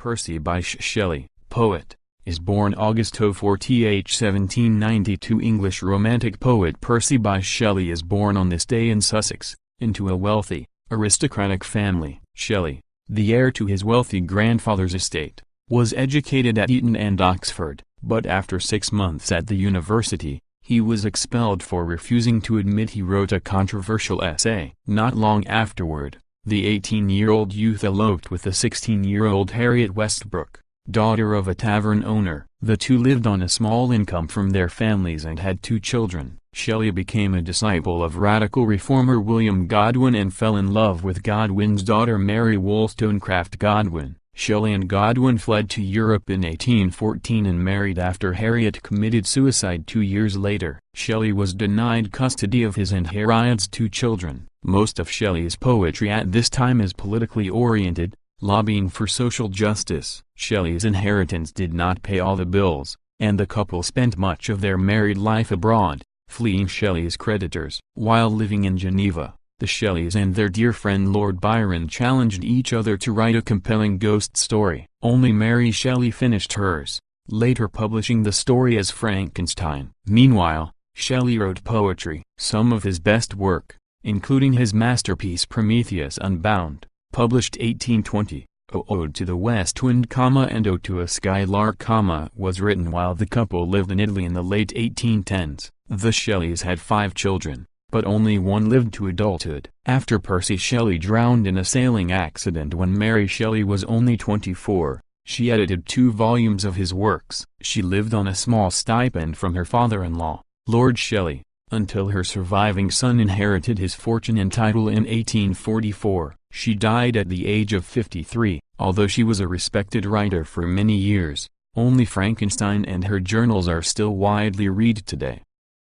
Percy Bysshe Shelley, poet, is born August 4th 1792. English Romantic poet Percy Bysshe Shelley is born on this day in Sussex, into a wealthy, aristocratic family. Shelley, the heir to his wealthy grandfather's estate, was educated at Eton and Oxford, but after 6 months at the university, he was expelled for refusing to admit he wrote a controversial essay. Not long afterward, the 18-year-old youth eloped with the 16-year-old Harriet Westbrook, daughter of a tavern owner. The two lived on a small income from their families and had 2 children. Shelley became a disciple of radical reformer William Godwin and fell in love with Godwin's daughter Mary Wollstonecraft Godwin. Shelley and Godwin fled to Europe in 1814 and married after Harriet committed suicide 2 years later. Shelley was denied custody of his and Harriet's 2 children. Most of Shelley's poetry at this time is politically oriented, lobbying for social justice. Shelley's inheritance did not pay all the bills, and the couple spent much of their married life abroad, fleeing Shelley's creditors. While living in Geneva, the Shelleys and their dear friend Lord Byron challenged each other to write a compelling ghost story. Only Mary Shelley finished hers, later publishing the story as Frankenstein. Meanwhile, Shelley wrote poetry. Some of his best work, including his masterpiece Prometheus Unbound, published 1820, Ode to the West Wind, and Ode to a Skylark, was written while the couple lived in Italy in the late 1810s. The Shelleys had 5 children, but only one lived to adulthood. After Percy Shelley drowned in a sailing accident when Mary Shelley was only 24, she edited 2 volumes of his works. She lived on a small stipend from her father-in-law, Lord Shelley, until her surviving son inherited his fortune and title in 1844. She died at the age of 53. Although she was a respected writer for many years, only Frankenstein and her journals are still widely read today.